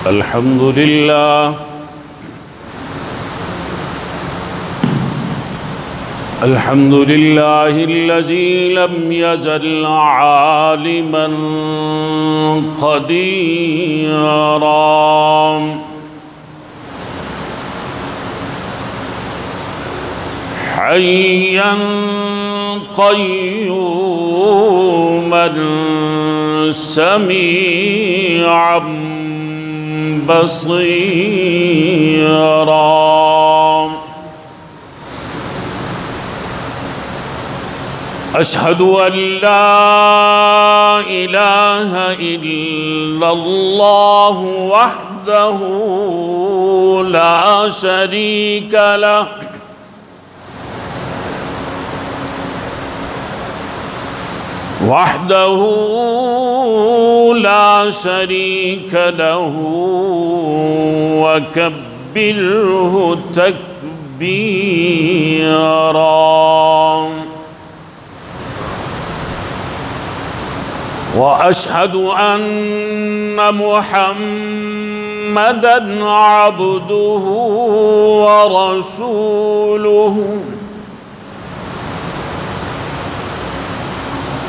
الحمد لله الحمد لله الذي لم يزل عالما قديرا حيا قيوما سميعا بصيرا أشهد أن لا إله إلا الله وحده لا شريك له وكبره تكبيرا وأشهد أن محمدًا عبده ورسوله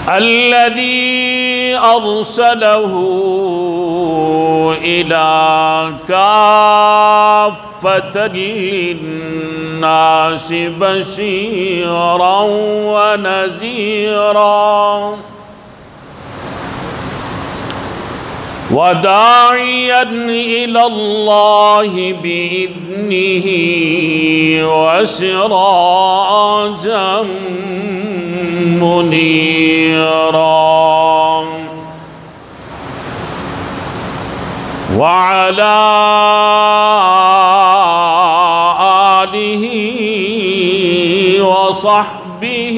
الذي أرسله إلى كافة للناس بشيرا ونذيرا وداعيا إلى الله بإذنه وسراجا منيرا وعلى آله وصحبه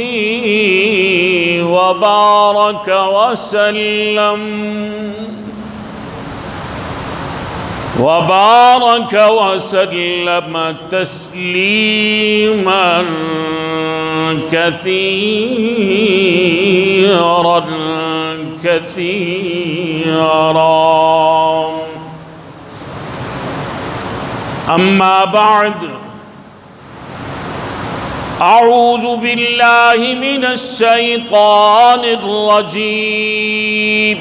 وبارك وسلم تسليما كثيرا أما بعد أعوذ بالله من الشيطان الرجيم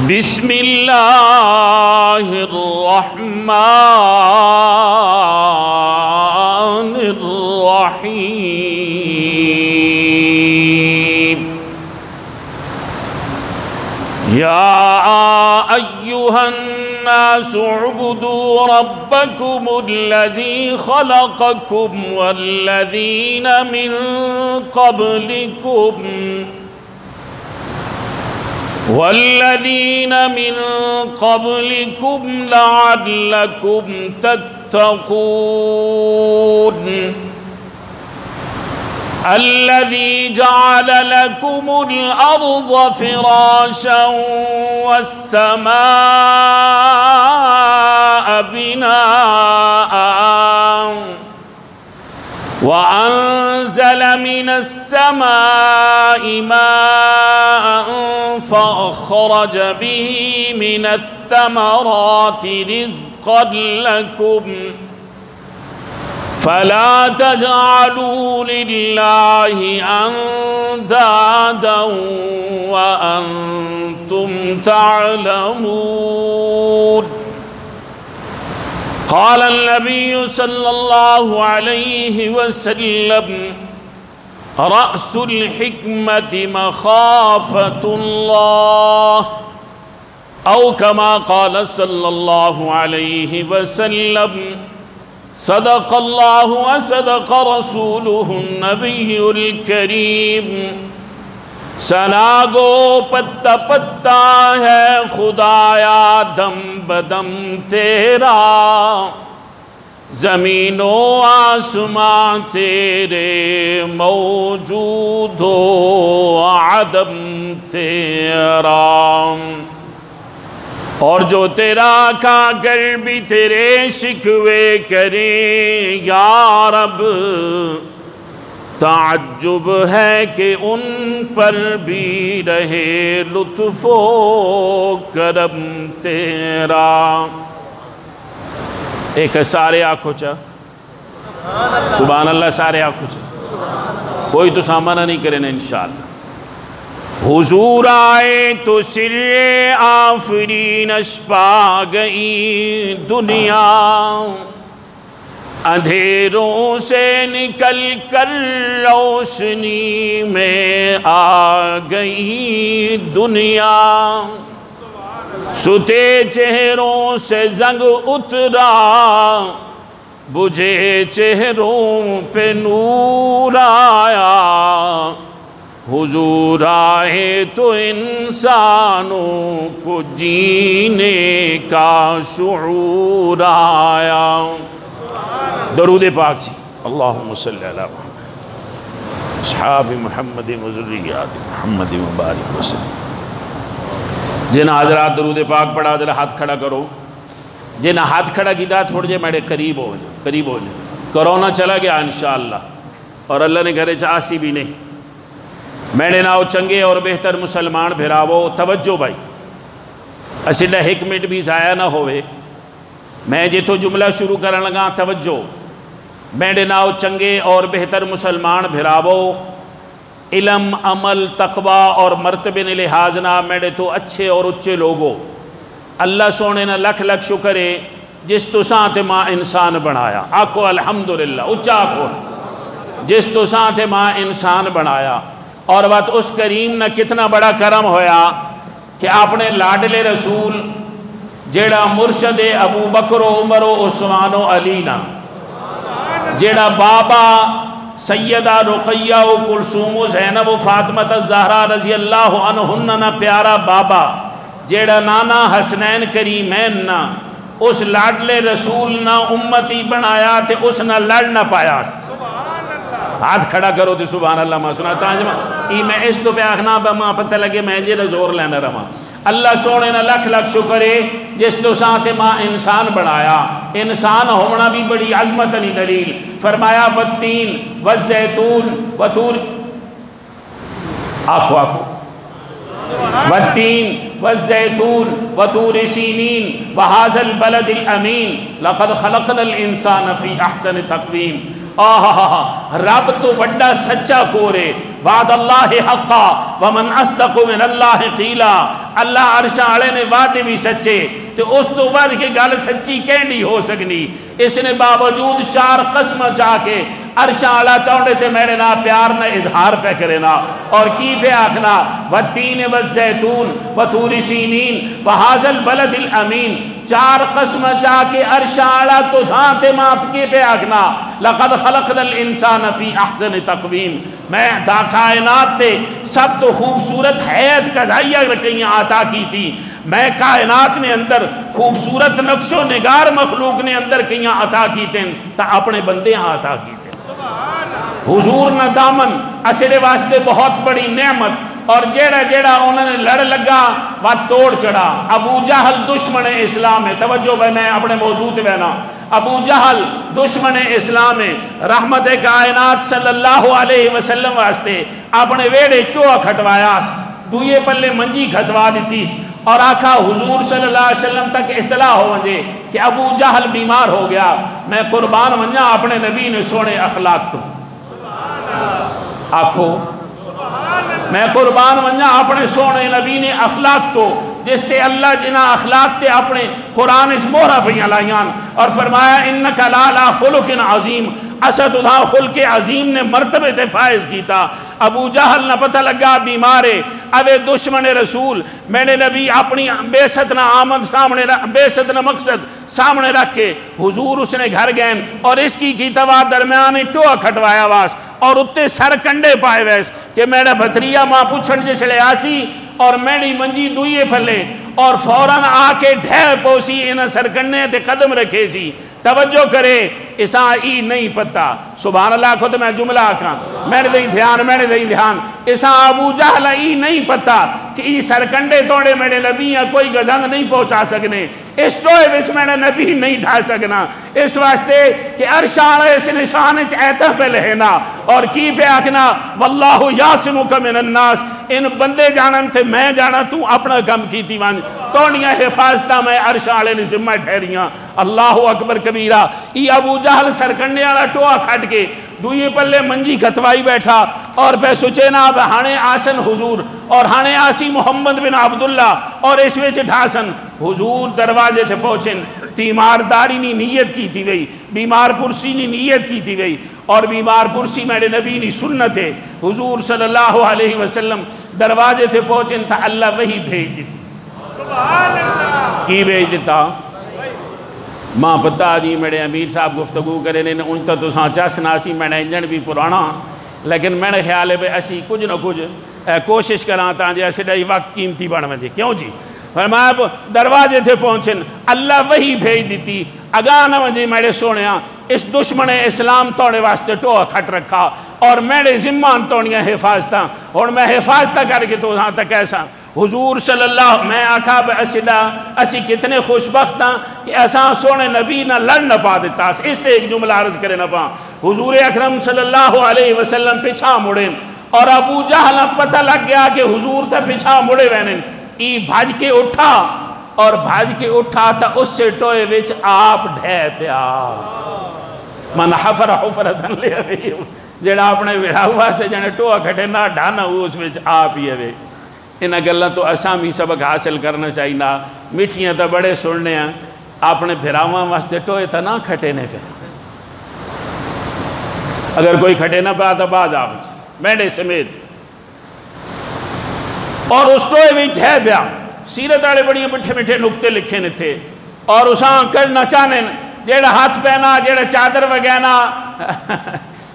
بسم الله الرحمن الرحيم يا أيها الناس اعبدوا ربكم الذي خلقكم والذين من قبلكم لعلكم تتقون الذي جعل لكم الأرض فراشا والسماء بناء وأنزل من السماء ماء فأخرج به من الثمرات رزقا لكم فلا تجعلوا لله أندادا وأنتم تعلمون قال النبي صلى الله عليه وسلم رأس الحكمة مخافة الله أو كما قال صلى الله عليه وسلم صدق الله وصدق رسوله النبي الكريم ثنا گو پتا پتا ہے خدایا دم بدم تیرا زمین و آسمان تیرے موجود و عدم تیرا اور جو تیرا کھا کر بھی تیرے شکوے کرے یا رب تعجب ہے کہ ان پر بھی رہے لطف و کرم تیرا. ایک سارے آنکھوں چا سبحان اللہ سارے آنکھوں چا کوئی تو سامانہ نہیں کریں انشاءاللہ. حضور آئے تو سر آفرینش پا گئی دنیا، اندھیروں سے نکل کر روشنی میں آ گئی دنیا. ستے چہروں سے زنگ اترا، بجھے چہروں پہ نور آیا. حضور آئے تو انسانوں کو جینے کا شعور آیا. درود پاک جی. اللہم صلی علی محمد اصحاب محمد و ذریات محمد مبارک وسلم. جن حضرات درود پاک پڑھا ذرا ہاتھ کھڑا کرو. جن ہاتھ کھڑا کیتا تھوڑے جے میرے قریب ہو جائے. کرونا چلا گیا انشاءاللہ اور اللہ نے گھرے چاسی بھی نہیں. میرے ناؤ چنگے اور بہتر مسلمان بھراوو توجہ بھائی اسیڈا ایک منٹ بھی ضائع نہ ہوئے. میں جے تو جملہ شروع کرن لگا توجہ. میرے ناؤ چنگے اور بہتر مسلمان بھراوو علم عمل تقوی اور مرتبے نے لحاظ نہ میرے تو اچھے اور اچھے لوگو. اللہ سونے نہ لکھ لکھ شکرے جس تو ساتھ ماں انسان بنایا. آکھو الحمدللہ اچھا آکھو. جس تو ساتھ ماں انسان بنایا اور بات اس کریم نہ کتنا بڑا کرم ہویا کہ آپ نے لاڈلے رسول جیڑا مرشد ابو بکر و عمر و عثمان و علی نا، جیڑا بابا سیدہ رقیہ و کلثوم و زینب و فاطمہ الزہرا رضی اللہ عنہن نا پیارا بابا، جیڑا نانا حسنین کریمین نا اس لاڈلے رسول نا امتی بنایا تے اس نا لڑ نہ پایا. ہاتھ کھڑا کرو تے سبحان اللہ ما سنا تاجمہ ای میں اس تو پہ آخنا بما پتہ لگے میں جے زور لینا رہا. اللہ سونے نہ لکھ لکھ شکرے جس تو ساتھ ماں انسان بنایا. انسان ہونا بھی بڑی عظمت نہیں دلیل. فرمایا والتین والزیتون وطور آکھو آکھو والتین والزیتون وطور سینین وہذا البلد الامین لقد خلقنا الانسان فی احسن تقویم. رب تو وڈا سچا کورے وعد اللہ حقا ومن اصدق من اللہ قیلا. اللہ عرشہ آلے نے وعدے بھی سچے تو اس تو وعد کے گال سچی کینڈی ہو سکنی. اس نے باوجود 4 قسم چاہ کے عرشہ آلہ تاؤنڈے تے میرے نا پیار نہ اظہار پہ کرنا اور کی پہ آکھنا والتین والزیتون وطور سینین وہذا البلد الامین. 4 قسم چاہ کے عرشہ آلہ تو دھانتے ماپ کے پہ آکھنا لقد خلقنا الانسان فی احسن تقویم. میں دا کائنات تے سب تو خوبصورت حیات کا دھائیہ رکھیاں آتا کی تھی. میں کائنات نے اندر خوبصورت نقش و نگار مخلوق نے اندر کیاں عطا کی تھیں تا اپنے بندے عطا کی تھیں. حضور نہ دامن اسے واسطے بہت بڑی نعمت اور جیڑا جیڑا انہوں نے لڑ لگا وہ توڑ چڑھا. ابو جہل دشمن اسلام ہے. توجہ بھائی میں اپنے موضوع تے بہنا. ابو جہل دشمن اسلام ہے. رحمت کائنات صلی اللہ علیہ وسلم واسطے اپنے ویڑے چوہ کھٹوایا دوئے پلے منجی کھٹوا دیتیس اور آکھا حضور صلی اللہ علیہ وسلم تک اطلاع ہو ونجے کہ ابو جہل بیمار ہو گیا. میں قربان ونجا اپنے نبی نے سونے اخلاق تو آکھو میں قربان ونجا اپنے سونے نبی نے اخلاق تو جس تے اللہ جنا اخلاق تے اپنے قرآن اس مہرہ پہیاں لائیان اور فرمایا انکا لالا خلق عظیم. اسد ادھا خلق عظیم نے مرتبے تے فائز کیتا. ابو جہل نہ پتہ لگا بیمارے اوے دشمن رسول میرے نبی اپنی بیست نہ آمد سامنے بیست نہ مقصد سامنے رکھ کے حضور اس نے گھر گئن اور اس کی توا درمیانی ٹوہ کھٹوایا واس اور اتے سر کنڈے پائے ویس کہ میرا بھتریا ماں پوچھن جس لے آسی اور میری منجی دوئے پھلے اور فوراں آ کے ڈھے پوسی انہ سر کنڈے تے قدم رکھے سی توجہ کرے اسا ای نہیں پتا سبحان اللہ کو تو میں جملہ آکھاں میں نے دیں دھیان اسا ابو جہل ای نہیں پتا کہ ای سرکنڈے توڑے میرے نبی یا کوئی گجھنگ نہیں پہنچا سکنے اس ٹوئے وچ میرے نبی نہیں ڈھا سکنا اس واسطے کہ عرشان اس نشان ایتہ پہ لہنا اور کی پہ آکھنا واللہ یاسمک من الناس ان بندے جانن تھے میں جانا تو اپنا کم کیتی وانج توڑیاں حفاظتہ میں عرشان نے ذمہ ٹھہریاں اللہ اکبر کبیرہ ای ابو جہل سرکنڈے والا ٹوہ کھٹ کے دوئے پلے منجی کھتوائی بیٹھا اور پہ سوچے نا اب ہانے آسن حضور اور ہانے آسی محمد بن عبداللہ اور اس وچ ڈھاسن حضور دروازے تھے پہنچن تیمارداری نی نیت کی تھی گئی بیمار پرسی نی نیت کی تھی گئی اور بیمار پرسی میرے نبی نی سنت ہے حضور صلی اللہ علیہ وسلم دروازے تھے پہنچن تھا اللہ وہی بھیج دیتی سبحان اللہ کی بھیج دیتا ماں پتہ جی میرے امیر صاحب گفتگو کرے نے ان تو ساں چس ناسی میں نے انجن بھی پرانا لیکن میں نے خیال ہے بے اسی کچھ نہ کچھ کوشش کراں تا جے اسے ڈائی وقت قیمتی بڑھ وجے کیوں جی فرمایا دروازے تھے پہنچن اللہ وہی بھیج دیتی اگاہ نہ وجے میرے سونیاں اس دشمن اسلام توڑے واسطے ٹوہ کھٹ رکھا اور میرے ذمان توڑیاں حفاظتاں اور میں حفاظتہ کر کے تو ہاں تک ایسا حضور صلی اللہ میں آکھا بے اسی کتنے خوشبخت ہیں کہ ایسا سونے نبی نہ لڑ نہ پا دیتا اس تے ایک جملہ عرض کرے نہ پا حضور اکرم صلی اللہ علیہ وسلم پیچھا مڑیں اور ابو جہل پتہ لگ گیا کہ حضور تا پیچھا مڑے وینن ای بھاج کے اٹھا اور بھاج کے اٹھا تا اس سے ٹوئے وچ آپ ڈھے پیا من حفر حفرتن لے ہوئی جڑا اپنے ویراو واسطے جانے ٹوہ کھٹے نہ ڈھانا اس وچ آپ ہی ہوئے انہاں گلاں تو اسامی سبق حاصل کرنا چاہینا میٹھیاں تا بڑے سننے ہیں اپنے بھراواں واسطے ٹوئے تا نہ کھٹے نے پہ اگر کوئی کھٹے نہ پہ تا بعد آوچ میڈے سمیت اور اس ٹوئے بھی تھے بیا سیرت آڑے بڑی مٹھے مٹھے نکتے لکھے نے تھے اور اساں کرنا چاہنے جیڑا ہاتھ پہنا جیڑا چادر وگینا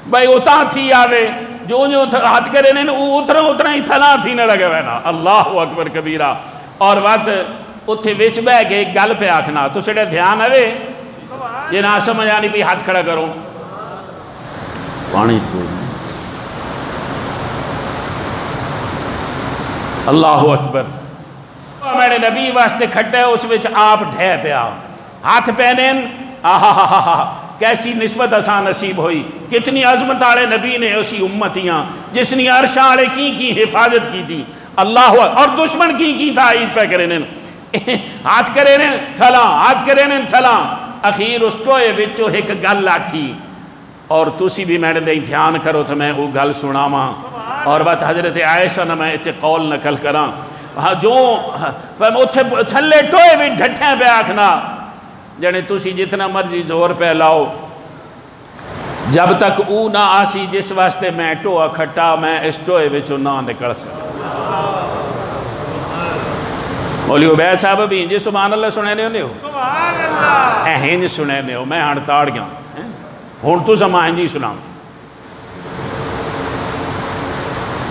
بھائی اتاں تھی آوے جو ہاتھ کرے نے اتنا ہی تھلا تھی نہ لگے وینا اللہ اکبر کبیرہ اور بات اتھے وچ بہ کے ایک گل پہ آکھنا تو سڑے دھیان ہوئے یہ نہ سمجھ آنی بھی ہاتھ کھڑا کرو پانی کو اللہ اکبر میرے نبی واسطے کھٹے اس وچ آپ ڈھے پیا ہاتھ پہنین آہا کیسی نسبت آسان نصیب ہوئی کتنی عظمت آڑے نبی نے اسی امتیاں جس نے عرش آڑے کی حفاظت کی تھی اللہ اور دشمن کی تھا عید پہ کرنے ہاتھ کرنے تھلا ہاتھ کرنے تھلا اخیر اس ٹوئے وچو ایک گل آکھی اور تسی بھی میرے دے دھیان کرو تو میں وہ گل سنا ماں اور بات حضرت عائشہ نے میں اتنے قول نقل کراں جو تھلے ٹوئے بھی ڈھٹھیں پہ آکھنا جانے تسی جتنا مرضی زور پہ لاؤ جب تک او نہ آسی جس واسطے میں ٹوہ کھٹا میں اس ٹوئے وچو نہ نکل سکتا مولی عبید صاحب بھی انجی سبحان اللہ سنے نہیں ہو سبحان اللہ ہنج سنے نہیں ہو میں ہڑتاڑ گیا ہون تو سما ہنجی سناؤں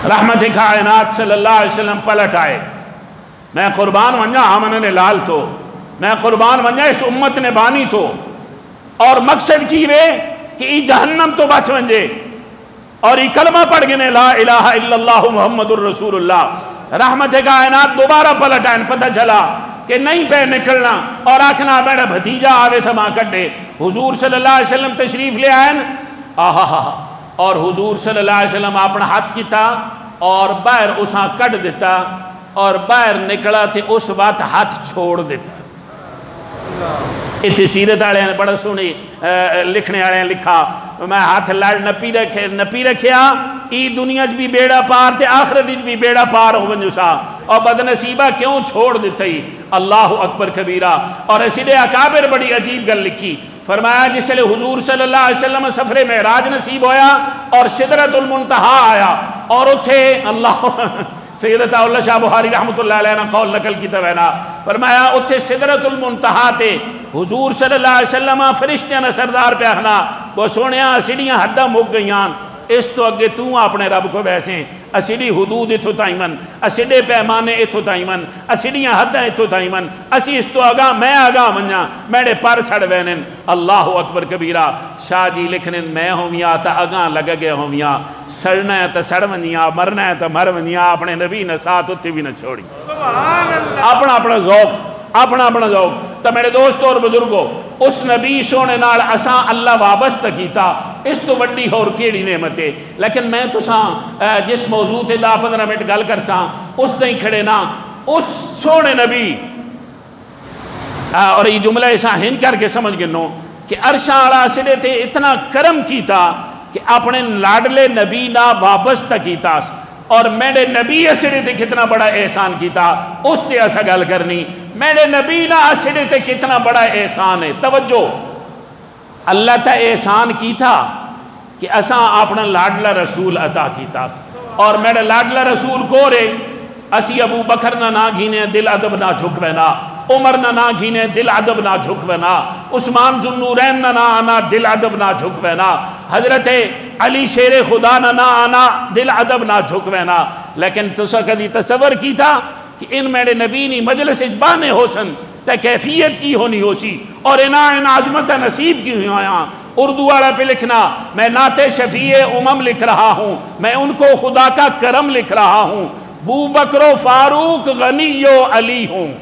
رحمت کائنات صلی اللہ علیہ وسلم پلٹ آئے میں قربان ونجا آمن نے لال تو میں قربان ونجا اس امت نے بانی تو اور مقصد کی وے کہ ای جہنم تو بچ ونجے اور ای کلمہ پڑھ گنے لا الہ الا اللہ محمد الرسول اللہ رحمت کائنات دوبارہ پلٹ آئے پتہ چلا کہ نہیں پہ نکلنا اور آکھنا بیڑا بھتیجہ آوے تھا ماں کٹے حضور صلی اللہ علیہ وسلم تشریف لے آئے اور حضور صلی اللہ علیہ وسلم اپنا ہاتھ کیتا اور باہر اساں کٹ دیتا اور باہر نکلا تھے اس وقت ہاتھ چھوڑ دیتا اتنی سیرت آڑے ہیں بڑا سونی لکھنے آڑے ہیں لکھا میں ہاتھ لڑ نپی رکھیا ای دنیا بھی بیڑا پار تھے آخرت بھی بیڑا پار ہو بنجوسا اور بدنصیبہ کیوں چھوڑ دیتا ہی اللہ اکبر کبیرہ اور اسی لئے اکابر بڑی عجیب گل لکھی فرمایا جس لئے حضور صلی اللہ علیہ وسلم سفر معراج نصیب ہویا اور سدرۃ المنتہا آیا اور اتھے اللہ سیدتہ اللہ شاہ بخاری رحمت اللہ علیہ نے قول نقل کی توینا فرمایا اتھے سدرۃ المنتہا تے حضور صلی اللہ علیہ وسلم فرشتیاں نے سردار پہ اخنا وہ سونیاں سڑیاں حدہ مک گئیاں اس تو اگے تو اپنے رب کو ویسے اسیڈی حدود اتھو تائمن اسیڈے پیمانے اتھو تائمن اسیڈیاں حدیں اتھو تائمن اسی اس تو آگاہ میں آگاہ منجا میرے پر سڑ وینن اللہ اکبر کبیرہ شاہ جی لکھنن میں ہومیا تا آگاہ لگا گیا ہومیا سڑنا ہے تا سڑ ونیا مرنا ہے تا مر ونیا اپنے نبی نے ساتھ اتی بھی نہ چھوڑی اپنا ذوق تو میرے دوستوں اور بزرگوں اس نبی سونے نال اساں اللہ وابستہ کیتا اس تو وڈی اور کیڑی نعمت ہے لیکن میں تو جس موضوع تے 10-15 منٹ گل کر ساں اس نہیں کھڑے نا اس سونے نبی اور یہ جملہ ایسا ہنج کر کے سمجھ گنو کہ عرشاں آڑا سڑے تے اتنا کرم کیتا کہ اپنے لاڈلے نبی نا وابستہ کیتا اور میرے نبی اسڑے تے کتنا بڑا احسان کیتا اس تے ایسا گل کرنی میرے نبی نا اسڑے تے کتنا بڑا احسان ہے توجہ اللہ تا احسان کی تھا کہ اساں اپنا لاڈلا رسول عطا کیتا اور میرے لاڈلا رسول کو رے اسی ابو بکر نہ گھینے دل ادب نہ جھکوینا عمر نہ گھینے دل ادب نہ جھکوینا عثمان ذوالنورین نہ آنا دل ادب نہ جھکوینا حضرت علی شیر خدا نہ آنا دل ادب نہ جھکوینا لیکن تسا کدی تصور کی تھا کہ ان میرے نبی نی مجلس اجبانے ہو سن تے کیفیت کی ہونی ہو سی اور ان عظمت نصیب کی ہوئی آیا اردو والا پہ لکھنا میں نعت شفیع امم لکھ رہا ہوں میں ان کو خدا کا کرم لکھ رہا ہوں بو بکر و فاروق غنی و علی ہوں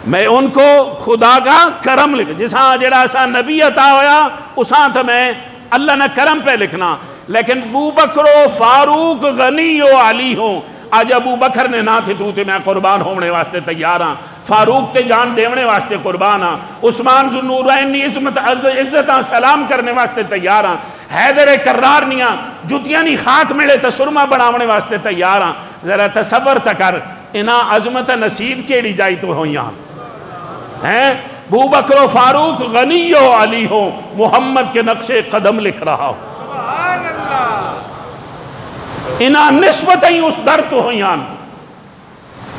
میں ان کو خدا کا کرم لکھ جساں جڑا سا نبی عطا ہویا اساں تو میں اللہ نے کرم پہ لکھنا لیکن بو بکر و فاروق غنی و علی ہوں آج ابو بکر نے نہ تھے تو میں قربان ہونے واسطے تیار ہاں فاروق تے جان دیونے واسطے قربان ہاں عثمان ذوالنورین نی عزتاں سلام کرنے واسطے تیار ہاں حیدر کرار نیاں جتیاں نی خاک ملے تا سرما بناونے واسطے تیار ہاں ذرا تصور تکر انہاں عظمت نصیب کیڑی جائی تو ہویاں ہیں بو بکر و فاروق غنی و علی ہو محمد کے نقش قدم لکھ رہا ہو انہاں نسبتیں اس در تو ہویاں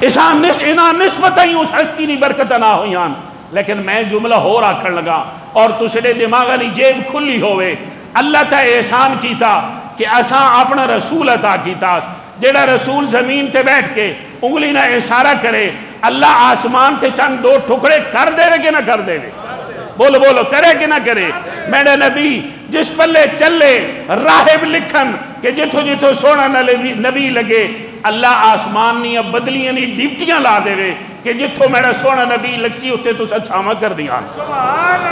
انہاں نسبتیں اس ہستی نی برکت نہ ہویاں لیکن میں جملہ ہو رکھن لگا اور تسڑے دماغ نی جیب کھلی ہوئے اللہ تا احسان کیتا کہ اساں اپنا رسول عطا کیتا جیڑا رسول زمین تے بیٹھ کے انگلی نہ اشارہ کرے اللہ آسمان تے چند دو ٹکڑے کر دے کہ نہ کر دے بولو کرے کہ نہ کرے میرے نبی جس پلے چلے راہب لکھن کہ جتھو سونا نبی لگے اللہ آسمان نی اب بدلیاں نی ڈیوٹیاں لا دے رہے کہ جتھو میرا سونا نبی لگسی ہوتے تو سچھاما کر دیا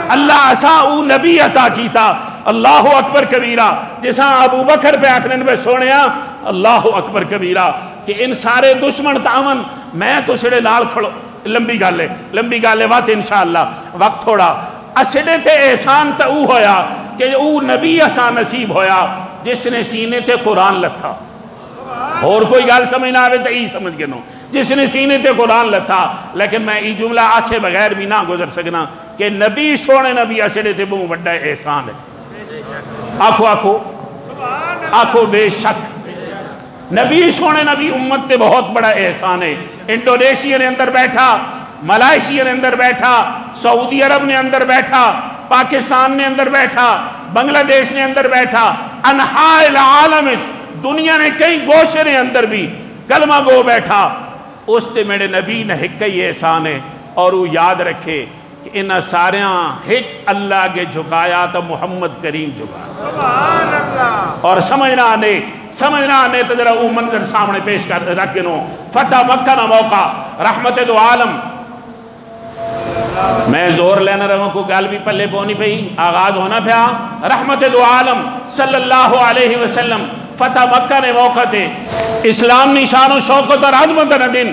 اللہ اساں او نبی عطا کیتا اللہ اکبر کبیرہ جساں ابو بکر پہ آکھنے میں سونیا اللہ اکبر کبیرہ کہ ان سارے دشمن تاون میں تو سڑے نال کھڑو لمبی گالے وقت انشاءاللہ وقت تھوڑا اسڑے تے احسان تا او ہویا کہ او نبی اساں نصیب ہویا جس نے سینے تے قرآن لتھا اور کوئی گال سمجھ نہ آوے تو ای سمجھ گنو جس نے سینے تے قرآن لتھا لیکن میں ای جملہ آکھے بغیر بھی نہ گزر سکنا کہ نبی سونے نبی اسڑے تے بہت بڑا احسان ہے آکھو بے شک نبی سونے نبی امت تے بہت بڑا احسان ہے انڈونیشیا نے اندر بیٹھا ملائیشیا نے اندر بیٹھا سعودی عرب نے اندر بیٹھا پاکستان نے اندر بیٹھا بنگلہ دیش نے اندر بیٹھا انحاء العالم دنیا نے کئی گوشے نے اندر بھی کلمہ گو بیٹھا اس تے میرے نبی نے ایک ہی احسان ہے اور وہ یاد رکھے کہ انہاں ساریاں ایک اللہ کے جھکایا تو محمد کریم جھکایا سبحان اللہ اور سمجھنا آنے تو ذرا وہ منظر سامنے پیش کر رکھنو فتح مکہ نہ موقع رحمت دو عالم میں زور لینا رہا کو گال بھی پلے پونی پہ آغاز ہونا پیا رحمت دو عالم صلی اللہ علیہ وسلم فتح مکہ نے موقع تے اسلام نشان و شوقت اور عظمت نہ دن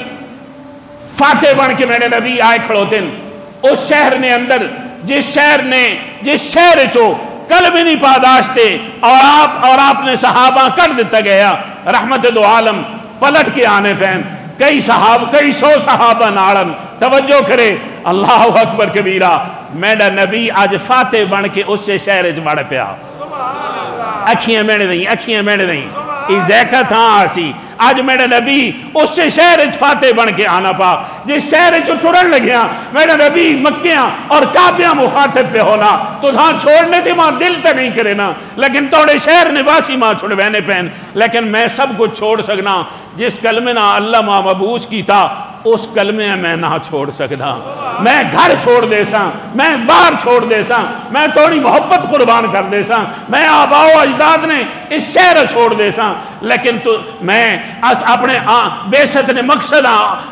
فاتح بن کے میرے نبی آئے کھڑوتے اس شہر نے اندر جس شہر چو کل بھی نہیں پاداشتے اور آپ نے صحابہ کر دیتا گیا رحمت دو عالم پلٹ کے آنے پہن کئی سو صحابہ نارن توجہ کرے اللہ اکبر کبیرہ میرا نبی آج فاتح بن کے اس سے شہر جماڑ پیا اکھیاں میڑے دیں ای زیکہ تھا آسی آج میرے نبی اس سے شہر فاتح بن کے آنا پا جس شہر ٹرن لگیا میرے نبی مکیاں اور کعبیاں مخاطب پہ ہونا تو ہاں چھوڑنے تھے ماں دل تے نہیں کرے نا لیکن توڑے شہر نواسی ماں چھوڑوینے پہن لیکن میں سب کچھ چھوڑ سکنا جس کلمے نہ اللہ ماں مبعوث کی تھا اس کلمے میں نہ چھوڑ سکتا میں گھر چھوڑ دے ساں میں باہر چھوڑ دے ساں میں توڑی محبت قربان کر دے ساں میں آبا و اجداد نے اس شہر چھوڑ دے ساں لیکن تو میں اپنے بیست نے مقصد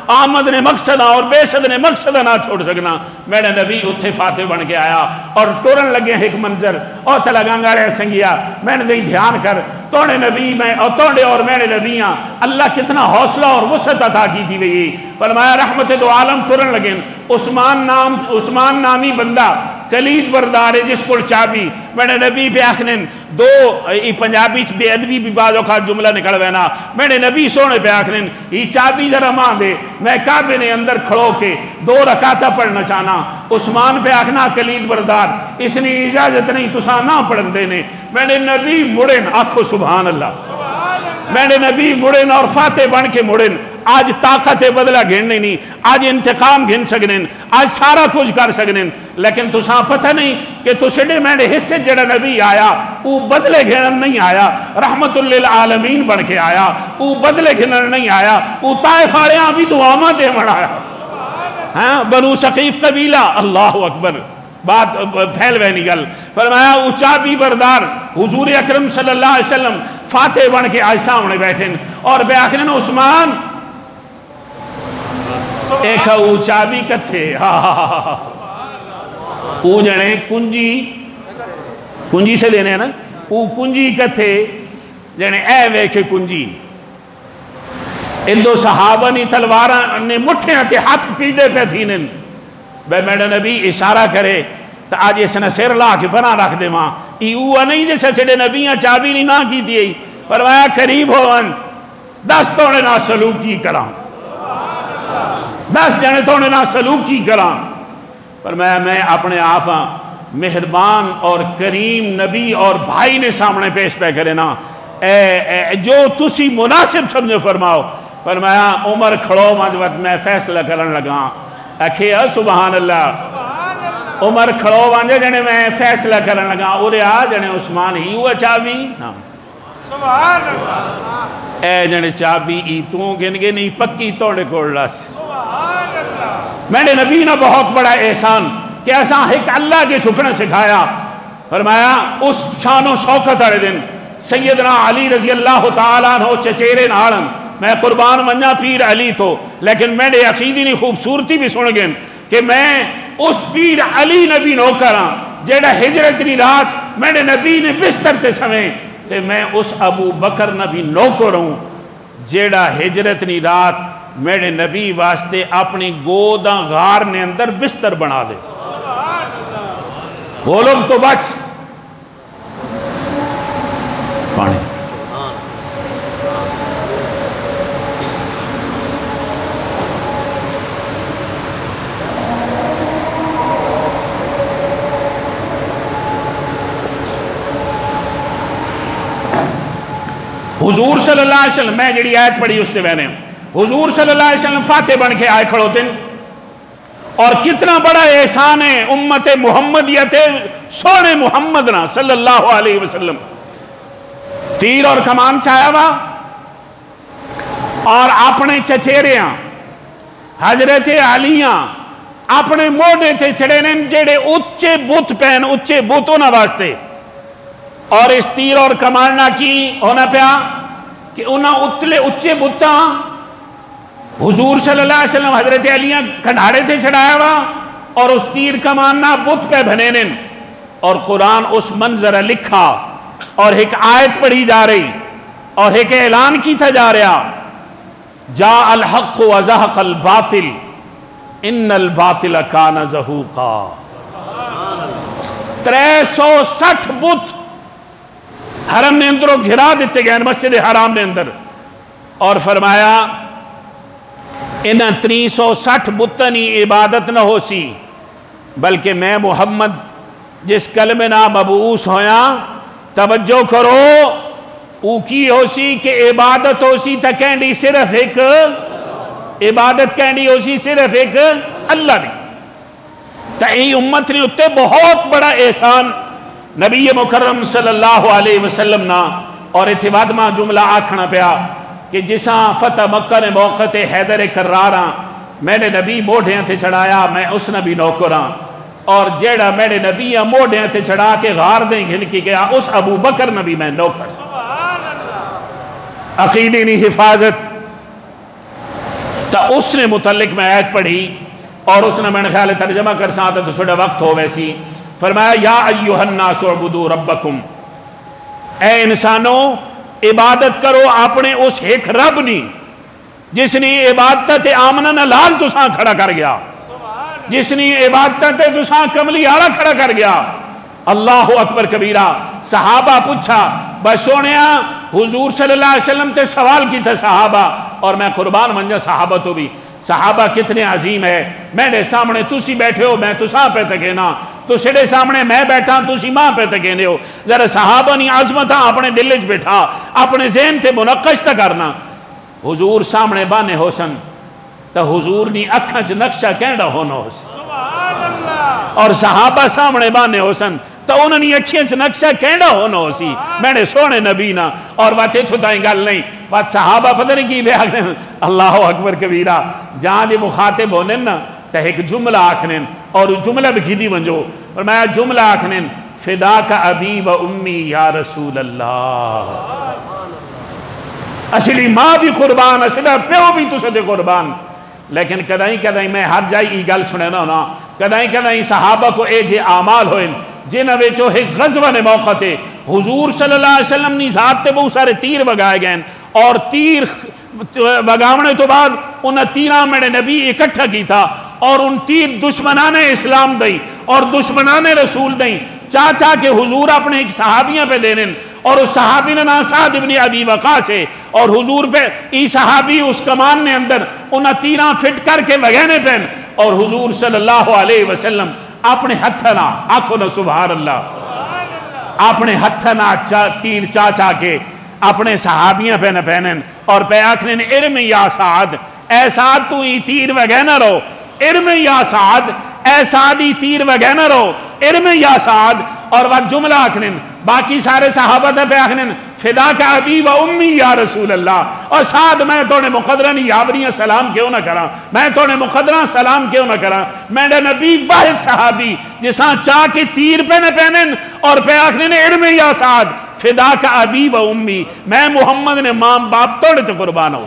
آمد نے مقصد اور بیست نے مقصد نہ چھوڑ سکنا میرے نبی اتھے فاتح بن کے آیا اور ٹورن لگے ایک منظر اور تلگانگا رہے سنگیا میں نے دیں دھیان کر توڑے نبی میں اور توڑے اور میرے نبیاں اللہ کتنا حوصلہ اور وسعت عطا کی تھی وہی فرمایا رحمت دو عالم ٹورن لگیں عثمان نامی بندہ کلید بردار ہے جس کو چابی میرے نبی پہ آکھنن دو پنجابی بے ادبی بھی بعض اوقات جملہ نکل وینا میرے نبی سونے پہ آکھنن یہ چابی ذرا ماں دے میں کعبے نے اندر کھڑو کے 2 رکعتہ پڑھنا چاہنا عثمان پہ آکھنا کلید بردار اس نے اجازت نہیں تساں نہ پڑھن دینے میرے نبی مڑن آکھو سبحان اللہ میرے نبی مڑن اور فاتح بن کے مڑن آج طاقت بدلہ گھننے نہیں آج انتقام گھن سکنے آج سارا کچھ کر سکنے لیکن تساں پتہ نہیں کہ تسڑے میرے حصے جڑا نبی آیا وہ بدلے گھنن نہیں آیا رحمت للعالمین بن کے آیا وہ بدلے گھنن نہیں آیا وہ طائف آریاں بھی دعاما دے من آیا ہاں بنو ثقیف قبیلہ اللہ اکبر بات پھیل وے نگل فرمایا اونچا بھی بردار حضور اکرم صلی اللہ علیہ وسلم فاتح بن کے آج سامنے بیٹھیں اور بے آخرین عثمان ایک اونچا بھی کتھے او جنے کنجی سے دینے نا او کنجی کتھے جنے اے وے کے کنجی ان دو صحابہ نی تلوارہ نے مٹھے آتے ہاتھ پیڑے پہ تھینن بے میڈا نبی اشارہ کرے تو آج اس نے سیر لا کے بنا رکھ دے ماں ایوہ نہیں جیسے سڑے نبیاں چابی نہیں نہ کی دیئی فرمایا قریب ہوون 10 توڑے نہ سلوکی کرام 10 جنے توڑے نہ سلوکی کرام فرمایا میں اپنے آفاں مہربان اور کریم نبی اور بھائی نے سامنے پیش پہ کرے نا جو تسی مناسب سمجھو فرماؤ فرمایا عمر کھڑو مجوت میں فیصلہ کرن لگا اکھیا سبحان اللہ عمر کھڑو وانجے جنے میں فیصلہ کرن لگا اورے آ جنے عثمان ہی ہوا چابی سبحان اللہ اے جنے چابی ای تو گن گے نہیں پکی توڑے کوڑ لس سبحان اللہ میں نے نبی نے بہت بڑا احسان کہ ایسا ایک اللہ کے چھکنے سکھایا فرمایا اس شان و شوکت آرے دن سیدنا علی رضی اللہ تعالیٰ عنہ چچیرے نارن میں قربان منجا پیر علی تو لیکن میں نے عقیدی نہیں خوبصورتی بھی سن گئن کہ میں اس پیر علی نبی نو کرا جیڑا ہجرت نی رات میں نے نبی نے بستر تے سمیں کہ میں اس ابو بکر نبی نو کو رہوں جیڑا ہجرت نی رات میرے نبی واسطے اپنی گوداں غار نے اندر بستر بنا دے غلوف تو بچ پانی حضور صلی اللہ علیہ وسلم میں جڑی آیت پڑھی اس نے میں نے حضور صلی اللہ علیہ وسلم فاتح بن کے آئے کھڑوتے اور کتنا بڑا احسان ہے امت محمدیت سونے محمد نا صلی اللہ علیہ وسلم تیر اور کمان چاہیا وا اور اپنے چچیریاں حضرت علیاں اپنے موڑے تھے چھڑے نے جڑے اچھے بت پہن اچھے بتوں نہ واسطے اور اس تیر اور کماننا کی ہونا پیا کہ انہاں اتلے اچھے بتاں حضور صلی اللہ علیہ وسلم حضرت علیاں کھنڈاڑے تھے چھڑایا وا اور اس تیر کماننا بت پہ بھنینن اور قرآن اس منظر لکھا اور ایک آیت پڑھی جا رہی اور ایک اعلان کی تھا جا رہا جاء الحق وزہق الباطل ان الباطل کان زہوقا 360 بت حرم نے اندروں گھرا دیتے گئے مسجد حرام نے اندر اور فرمایا انہاں 360 بتنی عبادت نہ ہو سی بلکہ میں محمد جس کلمہ نا مبعوث ہویا توجہ کرو او کی ہو سی کہ عبادت ہو سی تا کہنڈی صرف ایک عبادت کہنڈی ہو سی صرف ایک اللہ نے تا ای امت نے اتے بہت بڑا احسان نبی مکرم صلی اللہ علیہ وسلم نا اور اتوادمہ جملہ آکھنا پیا کہ جساں فتح مکہ نے موقع تے حیدر کراراں میں نے نبی موڑھیاں تھے چڑھایا میں اس نبی نوکراں اور جیڑا میرے نبی موڑھیاں تھے چڑھا کے غار دیں گھن کی گیا اس ابو بکر نبی میں نوکر عقیدی نہیں حفاظت تا اس نے متعلق میں آیت پڑھی اور اس نے میں نے خیال ترجمہ کر ساتھ تو چھوڑا وقت ہو ویسی فرمایا یا ایوہ الناس اعبدوا ربکم اے انسانوں عبادت کرو اپنے اس ایک رب نی جس نے عبادت آمنہ لال تساں کھڑا کر گیا جس نے عبادت تساں کملی آڑا کھڑا کر گیا اللہ اکبر کبیرہ صحابہ پوچھا بس سونیا حضور صلی اللہ علیہ وسلم تے سوال کی تھا صحابہ اور میں قربان منجا صحابہ تو بھی صحابہ کتنے عظیم ہے میرے سامنے تسی بیٹھے ہو میں تساں پہ تکینا تو سڑے سامنے میں بیٹھا تسی ماں پہ تکینے ہو ذرا صحابہ نہیں عظمتاں اپنے دلج بیٹھا اپنے ذہن تے منقش تا کرنا حضور سامنے بانے حسن تا حضور نی اکھاں چ نقشہ کینڈا ہونا حسن اور صحابہ سامنے بانے حسن تا انہوں نے اکھیاں چ نقشہ کینڈا ہونا حسی میں نے سونے نبی نا اور بات تو تائیں گل نہیں بات صحابہ پتہ نہیں کی بے آکھنے اللہ اکبر کبیرہ جہاں دے مخاطب ہونے نا تا ایک جملہ آکھنے اور جملہ بھی کھیدی بنجو اور میں جملہ آکھنے فداک ابی و امی یا رسول اللہ اصلی ماں بھی قربان اصلی پیو بھی تو سے قربان لیکن کدائیں میں ہر جائی ای گل سنے نا ہونا کدائیں صحابہ کو اے جے آمال ہوئن جنہ ویچو ایک غزوہ نے موقع تے حضور صلی اللہ علیہ وسلم نے ذات تے بہت سارے تیر وگائے گئے اور تیر وگاونے تو بعد انہ تیرہ میرے نبی اکٹھا کی تھا اور ان تیر دشمنان اسلام دیں اور دشمنان رسول دیں چاچا کے حضور اپنے ایک صحابیاں پہ دینن اور اس صحابی نے نا سعد ابن ابی وقاص ہے اور حضور پہ ای صحابی اس کمان نے اندر انہ تیرہ فٹ کر کے وگینے پہن اور حضور صلی اللہ علیہ وسلم اپنے ہتھنا آنکھو نا سبحان اللہ اپنے ہتھنا تیر چاچا کے اپنے صحابیاں پہ نہ پہنن اور پہ آکھنے ارم یا سعد اے سعد تو ای تیر وگینا رو ارم یا سعد اے سعد ای تیر وگینا رو ارم یا سعد اور وقت جملہ آکھنے باقی سارے صحابہ تھے پہ آکھنے فدا کا ابی و امی یا رسول اللہ اور سعد میں تونے مقدرہ یاوریاں سلام کیوں نہ کرا میں تونے مقدرہ سلام کیوں نہ کرا میں نے نبی واحد صحابی جساں چاہ کے تیر پہ نہ پہنن اور پہ آکھنے ارم یا سعد فدا کا ابی و امی میں محمد نے ماں باپ توڑے تو قربان ہوں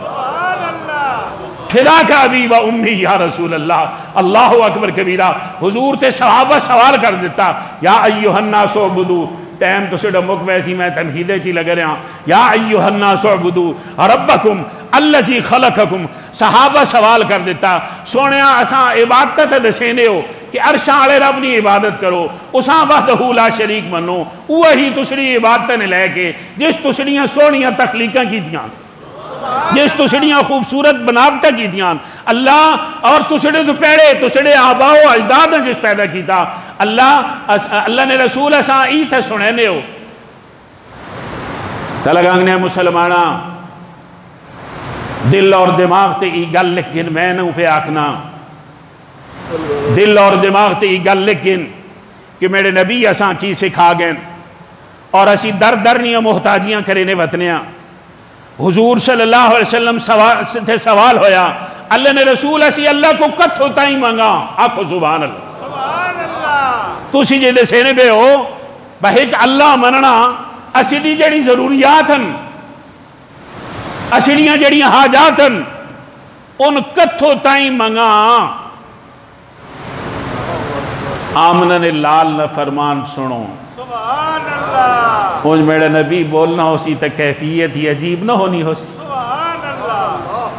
فدا کا ابی و امی یا رسول اللہ اللہ اکبر کبیرہ حضور تے صحابہ سوال کر دیتا یا ایوہ الناس اعبدوا ٹائم تو سڑا مک ویسی میں تمہیدے چی لگ رہا یا ایوہ الناس اعبدوا ربکم اللذی خلقکم صحابہ سوال کر دیتا سونیا اساں عبادت دسینے ہو کہ عرشاں علی رب نی عبادت کرو اساں وحدہ لا شریک منو وہی تسڑی عبادت نے لے کے جس تسڑیاں سونیاں تخلیقاں کی دیاں جس تسڑیاں خوبصورت بناوٹہ کی دیاں اللہ اور تسڑے تو پیڑے تسڑے آبا و اجداد جس پیدا کی تھا اللہ نے رسول اساں ای تھا سنینے ہو تلگانگنے مسلمانہ دل اور دماغ تے ای گل لیکن میں نے پہ آکھنا دل اور دماغ تے ای گل لیکن کہ میرے نبی اساں کی سکھا گئن اور اسی در در نہیں محتاجیاں کرینے وطنیاں حضور صلی اللہ علیہ وسلم سے سوال ہویا اللہ نے رسول اسی اللہ کو کت ہوتا ہی مانگا آکھو سبحان اللہ تو سی جے دے سینے بے ہو بہت اللہ مننا اسی دی جڑی ضروریات ہیں اسی دی جڑی حاجات ہیں ان کت ہوتا ہی مانگا آمنہ نے لال نہ فرمان سنو سبحان اللہ مجھ میرے نبی بولنا ہو سی تا کیفیت ہی عجیب نہ ہونی ہو سی سبحان اللہ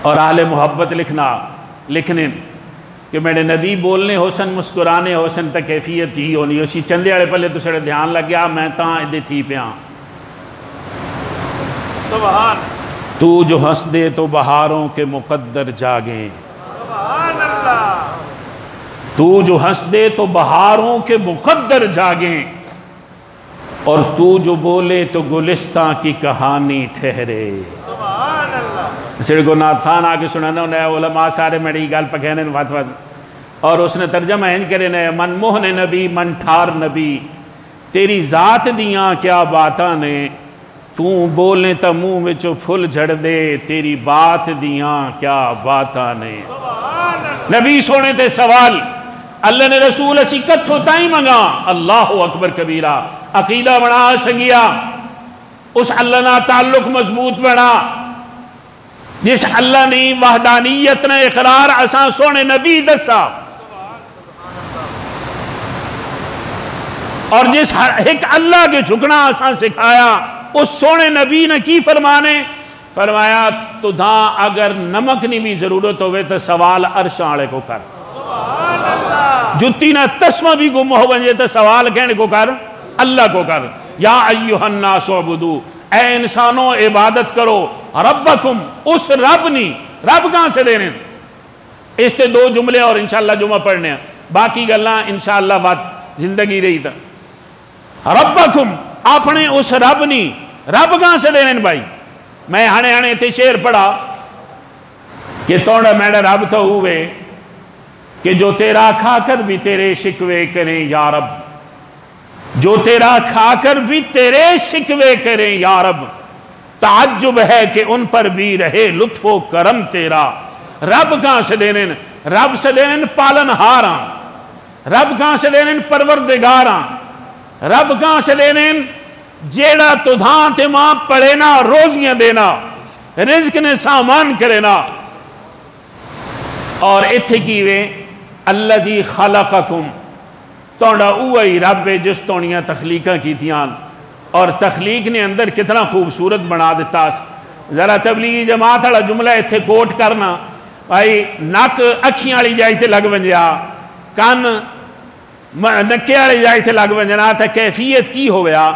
اور اہل محبت لکھنے کہ میرے نبی بولنے ہو سن مسکرانے ہو سن تا کیفیت ہی ہونی ہو سی چندے اڑے پلے تو سڑے دھیان لگ گیا میں تاں ادھے تھی پیاں سبحان تو جو ہنس دے تو بہاروں کے مقدر جاگیں سبحان اللہ تو جو ہنس دے تو بہاروں کے مقدر جاگیں اور تو جو بولے تو گلستان کی کہانی ٹھہرے. سڑ کو نات خان آگے سنانا انہیں علماء سارے میری گال پکینے وات وات اور اس نے ترجمہ ہنج کرے نے من موہن نبی من ٹھار نبی تیری ذات دیاں کیا باتاں نے تو بولنے تا منہ وچو پھل جھڑ دے تیری بات دیاں کیا باتاں نے. نبی سونے تے سوال اللہ نے رسول اسی کت ہوتا ہی منگا اللہ اکبر کبیرہ عقیدہ بنا سنگیا اس اللہ نا تعلق مضبوط بنا جس اللہ نے وحدانیت نے اقرار اساں سونے نبی دسا اور جس ایک اللہ کے جھکنا اساں سکھایا اس سونے نبی نے کی فرمانے فرمایا تو دھاں اگر نمک نہیں بھی ضرورت ہوئے تو سوال عرش آڑے کو کر جتی نہ تسمہ بھی گم ہو بنجے تو سوال کہنے کو کر اللہ کو کر. یا ایوہ الناس عبدو اے انسانوں عبادت کرو ربکم اس رب نہیں رب کہاں سے دینے اس تے دو جملے اور انشاءاللہ جمعہ پڑھنے ہیں باقی گلنا انشاءاللہ بات زندگی رہی تھا. ربکم اپنے اس رب نہیں رب کہاں سے دینے بھائی. میں ہنے تے شعر پڑھا کہ توڑا میرا رب تو ہوئے کہ جو تیرا کھا کر بھی تیرے شکوے کریں یا رب جو تیرا کھا کر بھی تیرے شکوے کریں یا رب تعجب ہے کہ ان پر بھی رہے لطف و کرم تیرا. رب کہاں سے دینے رب سے دینے پالن ہاراں رب کہاں سے دینے پروردگاراں رب کہاں سے دینے جیڑا تدھاں تے ماں پڑھینا روزیاں دینا رزق نے سامان کرینا. اور اتھے کیوے اللہ جی خلقکم توڑا اوہی رب جس توڑیاں تخلیقہ کی تھیاں اور تخلیق نے اندر کتنا خوبصورت بنا دیتا. ذرا تبلیغی جماعت والا جملہ اتھے کوٹ کرنا بھائی نک اکھیاں والی جائی تے لگ ونجیا کان نکے والی جائی تے لگ ونجنا تا کیفیت کی ہو گیا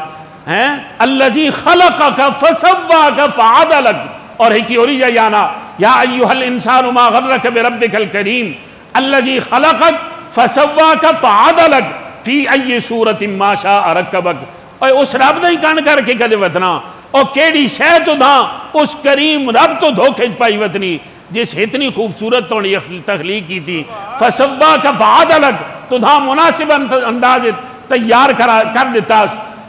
ہیں اللہ جی خلقک فسواک فعدلک. اور ہی کی اوری جائی آنا یا ایوہ الانسان ما غرک بربک الکریم اللہ جی خلقک فسواک فعدلک فی ای صورت ما شاء رکبک. اور اس رب نہیں کان کر کے کدے وطنا اور کیڑی شے تو دا اس کریم رب تو دھوکے پائی وطنی جس اتنی خوبصورت تو تخلیق کی تھی. فسواک فعدلک تو دا مناسب انداز تیار کر دیتا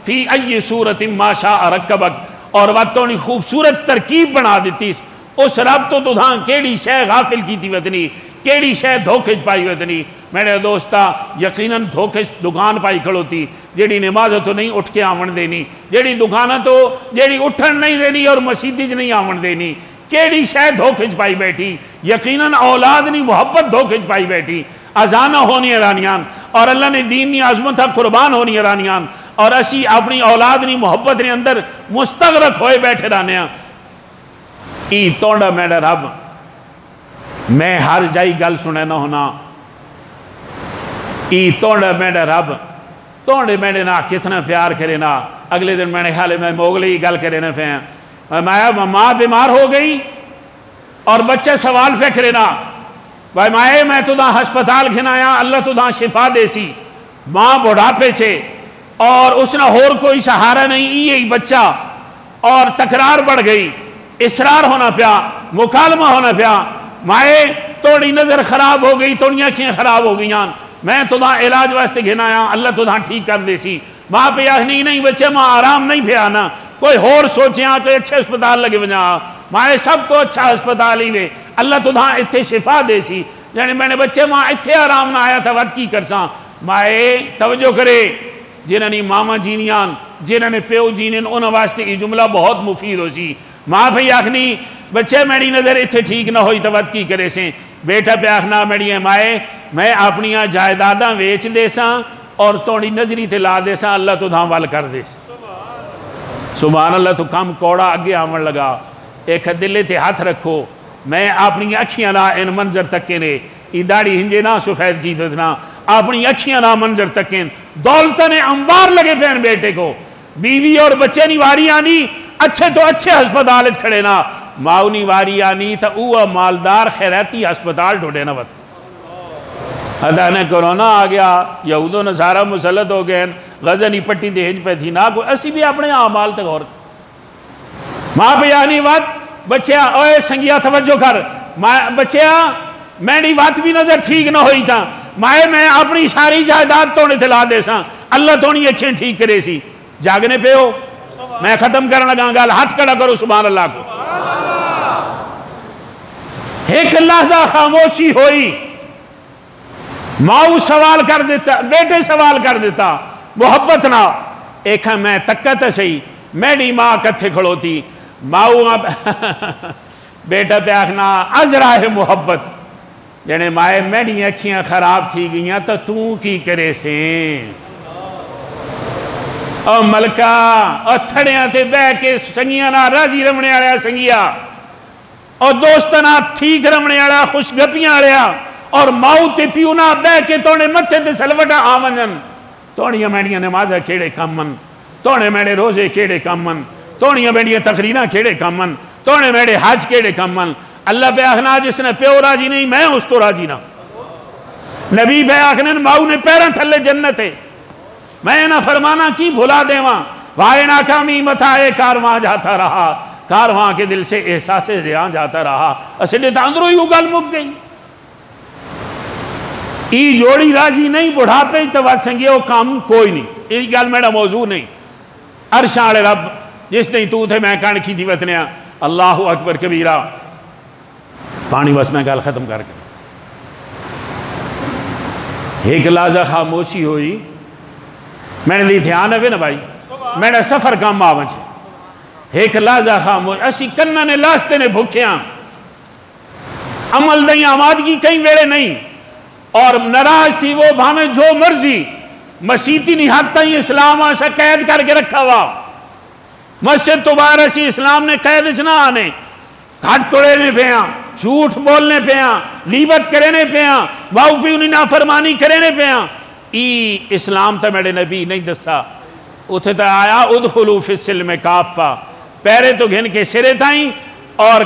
فی ای صورت ما شاء رکبک اور وقتونی خوبصورت ترکیب بنا دیتی. اس رب تو دھاں کیڑی شے غافل کی تھی وطنی کیڑی شے دھوکے پائی وطنی. میرے دوستا یقیناً دھوکے دکان پائی کھڑو تھی جیڑی نماز تو نہیں اٹھ کے آمن دینی جیڑی دکانہ تو جیڑی اٹھن نہیں دینی اور مسیدی نہیں آمن دینی کیڑی شے دھوکے پائی بیٹھی. یقیناً اولاد نہیں محبت دھوکے پائی بیٹھی ازانہ ہونی ارانیان اور اللہ نے دین نہیں عظمت قربان ہونی ارانیان اور اسی اپنی اولاد نہیں محبت نے اندر مستغرق ہوئے بیٹھے رہنے ہیں. ای توڑا میرا رب میں ہر جائی گل سنے نہ ہونا ای توڑا میرا رب توڑے میرے نا کتنا پیار کرے نا. اگلے دن میں نے حالے میں موگلی گل کرے نا پہ ہیں ماں بیمار ہو گئی اور بچے سوال فکرے نا بھائی مائے میں تو دا ہسپتال گھنایا اللہ تو دا شفا دے سی ماں بڑھاپے چھے اور اس نے اور کوئی سہارا نہیں یہ بچہ اور تکرار بڑھ گئی اصرار ہونا پیا مکالمہ ہونا پیا مائے توڑی نظر خراب ہو گئی توڑی آنکھیں خراب ہو گئیاں میں تو دا علاج واسطے گھنایا اللہ تو دا ٹھیک کر دے سی. ماں پہ نہیں بچے ماں آرام نہیں پہ آنا کوئی اور سوچیں کوئی اچھے اسپتال لگے بجا مائے سب تو اچھا اسپتال ہی وے اللہ تو دا اتھے شفا دے سی. یعنی میں نے بچے ماں اتھے آرام نہ آیا تھا وقت کی کرساں مائے توجہ کرے جنہوں نے ماما جینیاں جنہوں نے پیو جینین انہوں واسطے یہ جملہ بہت مفید ہو سی. ماں پہ آخنی بچے میری نظر اتھے ٹھیک نہ ہوئی تو وقت کی کرے سے بیٹا پہ آخنا میری ہے مائے میں اپنی جائیداداں ویچ دے ساں اور توڑی نظری تے لا دے ساں اللہ تو دھاں وال کر دے ساں. سبحان اللہ تو کام کوڑا اگے آمن لگا ایک دلے تے ہاتھ رکھو میں اپنی اکھیاں نہ ان منظر تکے نے ای داڑھی ہنجے نہ سفید کی تھنا اپنی اکھیاں نہ منظر تکیں دولتہ نے انبار لگے پہن بیٹے کو بیوی اور بچے نہیں واری آنی اچھے تو اچھے ہسپتال کھڑے نا ماؤنی واری آنی تا اوہ مالدار خیراتی ہسپتال ڈھوڑے نا وقت خدا نے کرونا آ گیا، یہود و نصارہ مسلط ہو گئے، غزنی پٹی دہج پہ تھی نہ کوئی، اسی بھی اپنے اعمال تک غور ماں پہ یعنی وقت بچیا اوے سنگیا توجہ کر بچیا میری بات بھی نظر ٹھیک نہ ہوئی تھا میں اپنی ساری جائیداد توڑے تلا دے سا اللہ تونی اکھیں ٹھیک کرے سی جاگنے پہ ہو میں ختم کرنا لگا گا ہاتھ کڑا کرو سبحان اللہ کو ایک لحظہ خاموشی ہوئی ماؤ سوال کر دیتا بیٹے سوال کر دیتا محبت نہ ایک میں تکت سہی میری ماں کتھے کھڑوتی ماؤ بیٹا پہ آکھنا عذرا ہے محبت جنے مائے میری اکھیاں خراب تھی گئیاں تو کی کرے سیں او ملکہ او تھڑیاں تے بے کے سنگیاں نہ راضی رمنے آڑیا سنگیا اور دوستنا ٹھیک رمنے آڑیا خوش گپیاں آڑیا اور ماؤ تے پیونا بے کے توڑے متھے تے سلوٹا آمنجن توڑیاں میڈیاں نمازہ کھیڑے کمن توڑے میڈے روزے کھیڑے کمن توڑیاں میڈیاں تقرینہ کھیڑے کمن توڑے میڈے حج کھیڑے کمن اللہ پہ آخنا جس نے پیو راجی نہیں میں اس تو راجی نہ نبی پہ آخنا ماؤ نے پیرن تھلے جنت ہے میں نہ فرمانا کی بھلا دے وہاں وائے ناکامی متائے کارواں جاتا رہا کارواں کے دل سے احساس زیاں جاتا رہا اسے اندروں ہی اگل مک گئی ای جوڑی راجی نہیں بڑھاپے توات سنگے وہ کام کوئی نہیں اس گال میرا موضوع نہیں عرشان رب جس نے تو تھے میں کان کی تھی وطنیا اللہ اکبر کبیرہ پانی بس میں گال ختم کر کے ایک لحظہ خاموشی ہوئی میں نے دی دھیان ہے نا بھائی میں نے سفر کام آوچ ایک لحظہ خاموش اسی کنہ نے لاستے نے بھوکیاں عمل نہیں آمادگی کہیں ویڑے نہیں اور ناراض تھی وہ بھامیں جو مرضی مسیحی نہیں حد تھی اسلام آسا قید کر کے رکھا ہوا مسجد تو باہر اسی اسلام نے قید اچنا آنے گھٹ توڑے پہ ہاں جھوٹ بولنے پہ ہاں لیبت کرنے پہ ہاں باؤ پی انہیں نافرمانی کرنے پہ ہاں ای اسلام تا میرے نبی نہیں دسا اتھے تا آیا ادخلو فی السلم کافہ پیرے تو گھن کے سرے تھائیں اور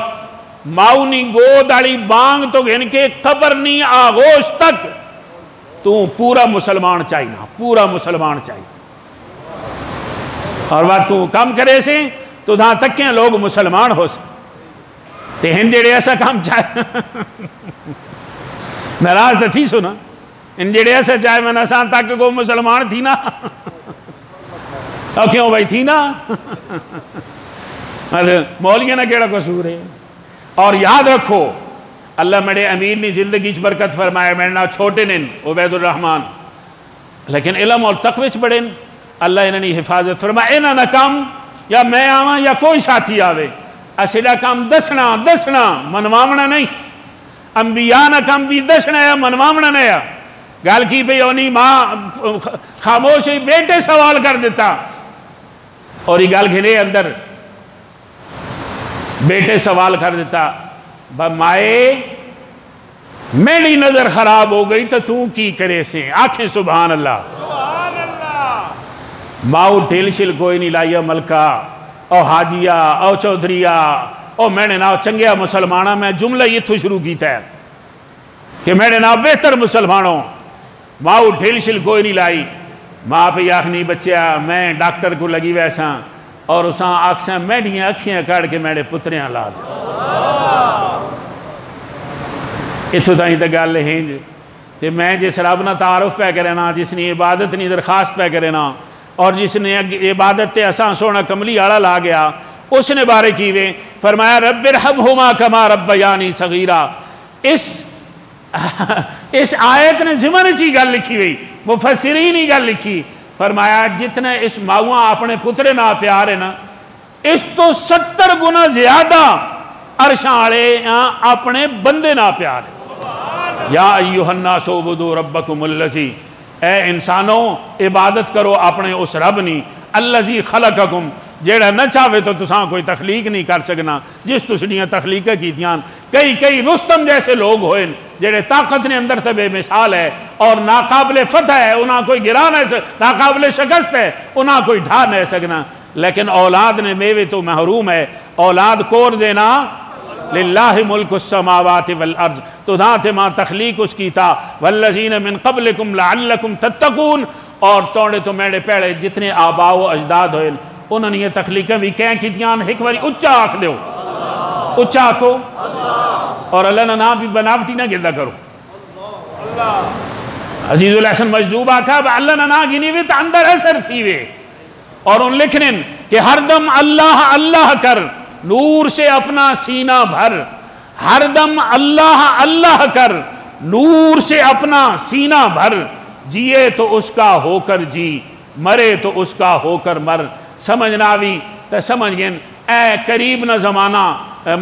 ماؤ نی گود آڑی بانگ تو گھن کے قبر نی آغوش تک تو پورا مسلمان چاہینا پورا مسلمان چاہیے اور بات تو کام کرے سے تو دھاں تک کے لوگ مسلمان ہو سے تے ہندیڑے ایسا کام چاہے ناراض تھی سنا ہندیڑے ایسا چاہے میں نسان تاکہ کوئی مسلمان تھی نا اور کیوں بھائی تھی نا مولیہ نہ کیڑا قصور ہے اور یاد رکھو اللہ میرے امیر نے زندگی چ برکت فرمائے میرے نا چھوٹے نن عبید الرحمن لیکن علم اور تقوی چ بڑے اللہ انہیں حفاظت فرمائے اینا نہ کام یا میں آواں یا کوئی ساتھی آوے اسیدہ کام دسنا منوامنا نہیں انبیاء نہ کام بھی دسنا یا منوامنا نہیں گال کی پہ یونی ماں خاموش بیٹے سوال کر دیتا اور یہ گال گھنے اندر بیٹے سوال کر دیتا مائے میری نظر خراب ہو گئی تو کی کرے سے آنکھیں سبحان اللہ ماؤ ٹھیل شل کوئی نہیں لائیا ملکہ او حاجیہ او چودھریہ او میں نے نا چنگیا مسلمانہ میں جملہ یہ تو شروع کیتا ہے کہ میں نے نا بہتر مسلمانوں ماؤ ٹھیل شل کوئی نہیں لائی ماں پہ یاخنی بچیا میں ڈاکٹر کو لگی ویسا اور اساں آکساں میڈیاں اکھیاں کاڑ کے میرے پتریاں لا دے اتھو تائیں تا گال لہنج کہ میں جس رب نہ تعارف پہ کرنا جس نے عبادت نہیں درخواست پہ کرنا اور جس نے عبادت تے اساں سونا کملی آڑا لا گیا اس نے بارے کیوے فرمایا رب ارحمہما کما ربیانی صغیرہ اس آیت نے زمن چی گل لکھی ہوئی مفسرین ہی گل لکھی فرمایا جتنے اس ماؤں اپنے پترے نہ پیارے نا اس تو 70 گنا زیادہ عرشاں اپنے بندے نہ پیارے یا ایوہ الناس عبدوا ربکم الذی اے انسانوں عبادت کرو اپنے اس رب نہیں الذی خلقکم جیڑا نہ چاہوے تو تساں کوئی تخلیق نہیں کر سکنا جس تسڑیاں تخلیقہ کی تھیاں کئی رستم جیسے لوگ ہوئے جیڑے طاقت نے اندر سے بے مثال ہے اور ناقابل فتح ہے انہاں کوئی گرا نہیں سکنا ناقابل شکست ہے انہاں کوئی ڈھا نہیں سکنا لیکن اولاد نے میوے تو محروم ہے اولاد کور دینا للہ ملک السماوات والارض، تو ذات ماں تخلیق اس کی تھا، والذین من قبلکم لعلکم تتقون، اور توڑے تو میرے پیڑے جتنے آباء و اجداد ہوئے انہوں نے یہ تخلیقیں بھی کہیں کی دیان ایک باری اچھا آکھ دیو، اچھا آکھو، اور اللہ نے نام بھی بناوٹی نہ گردہ کرو۔ عزیز الحسن مجذوب آکھا اللہ نے نام گنی ہوئے تو اندر اثر تھی ہوئے، اور ان لکھنے کہ ہر دم اللہ اللہ کر، نور سے اپنا سینہ بھر، ہر دم اللہ اللہ کر، نور سے اپنا سینہ بھر، جیے تو اس کا ہو کر جی، مرے تو اس کا ہو کر مر۔ سمجھنا بھی تو سمجھ گئن اے قریب نہ زمانہ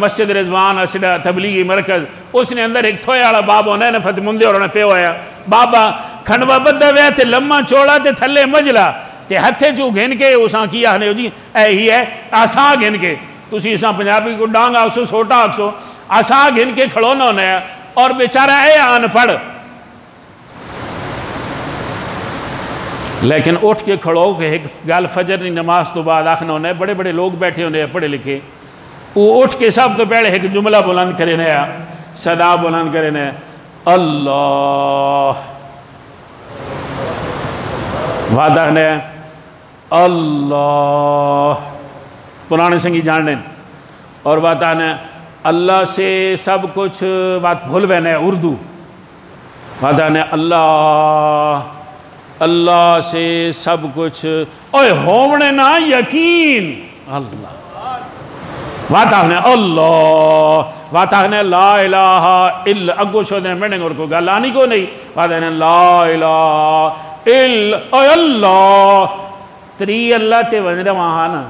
مسجد رضوان اسدہ تبلیغی مرکز، اس نے اندر ایک تھوئے آڑا بابا ہونے نے فتح مندے اور انہیں پہ ہویا بابا کھنڈوا بدہ وے تے لمحہ چھوڑا تے تھلے مجلا تے ہتھے جو گھن کے اساں کیا ہنے ہو جی اے ہی ہے آسان گھن کے، تُسی اساں پنجابی کو ڈانگ آکسو سوٹا آکسو آسان گھن کے کھڑونا ہونے ہیں، اور بیچارہ اے آن پڑھ لیکن اٹھ کے کھڑو کہ ایک گال فجر نہیں نماز تو بعد آخنا ہونے بڑے بڑے لوگ بیٹھے ہونے ہیں پڑھے لکھے، وہ اٹھ کے سب تو پہلے ایک جملہ بلند کرے نیا صدا بلند کرے نیا اللہ وعدہ نے اللہ پرانے سنگی جان لیں، اور وعدہ نے اللہ سے سب کچھ بات بھول بہنے اردو، وعدہ نے اللہ اللہ سے سب کچھ اوہ ہونے نا یقین اللہ، وعدہ نے اللہ وعدہ نے لا الہ الا اگو شودنے میں اور کو گلانی کو نہیں، وعدہ نے لا الہ الا اللہ تری اللہ تے ونجرہ وہاں نا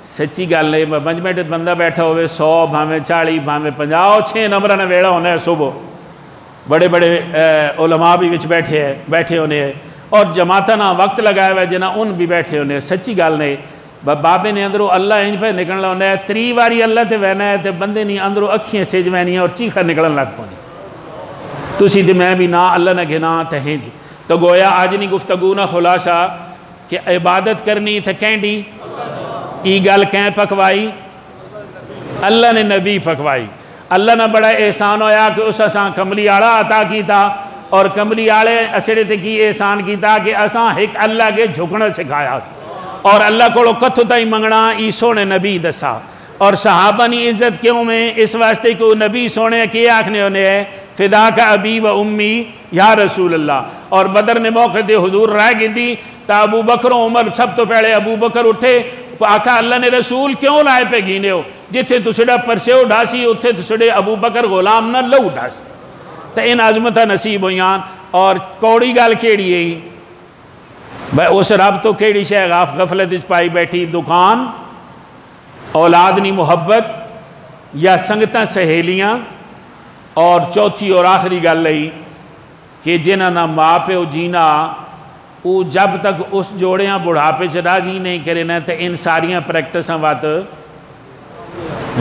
سچی گل نہیں، بنج بیٹھے بندہ بیٹھا ہوئے 100 بھامے 40 بھامے 50 6 نمبرہ نے ویڑا ہونے ہیں صبح، بڑے بڑے علماء بھی وچ بیٹھے ہونے ہیں، اور جماعتہ نہ وقت لگایا ہوئے جنہ ان بھی بیٹھے ہونے ہیں، سچی گل نہیں بابے نے اندروں اللہ انج پہ نکلنا ہونے ہے، 3 واری اللہ تے وینا ہے تے بندے نہیں اندروں اکھیں سیج وینی ہیں اور چیخہ نکلن لگ پانی، تُسی تے میں بھی نا اللہ نہ گھنا تہیں جی، تو گویا آج نہیں گفتگو نہ خلاصہ کہ عبادت کرنی تھا کینڈی ای گل کہیں پکوائی اللہ نے نبی پکوائی، اللہ نے بڑا احسان ہویا کہ اس اساں کملی آڑا عطا کی تھا، اور کملی آڑے اسڑے تے کی احسان کی تھا کہ اساں ایک اللہ کے جھکنا سکھایا، اور اللہ کو کتھو تائی منگنا ای سونے نبی دسا، اور صحابہ نی عزت کیوں میں اس واسطے کہ نبی سونے کیے آکھنے ہونے ہیں فدا کا ابی و امی یا رسول اللہ، اور بدر نے موقع دے حضور رائے گی دی تا ابو بکر و عمر سب تو پہلے ابو بکر اٹھے، آکھا اللہ نے رسول کیوں لائے پہ گینے ہو، جتھے تو سڑا پرسے اٹھاسی اتھے تو سڑے ابو بکر غلام نہ لو اٹھاسی، تو ان عظمتہ نصیب ہویاں، اور کوڑی گال کیڑی ہے بھائی اس رب تو کیڑی شے غفلت پائی بیٹھی، دکان اولادنی محبت یا سنگتاں سہیلیاں، اور چوتھی اور آخری گل لئی کہ جنہاں نہ ماں پہ جینا وہ جب تک اس جوڑیاں بڑھاپے چ راضی نہیں کرے نا تو ان ساریاں پریکٹساں وات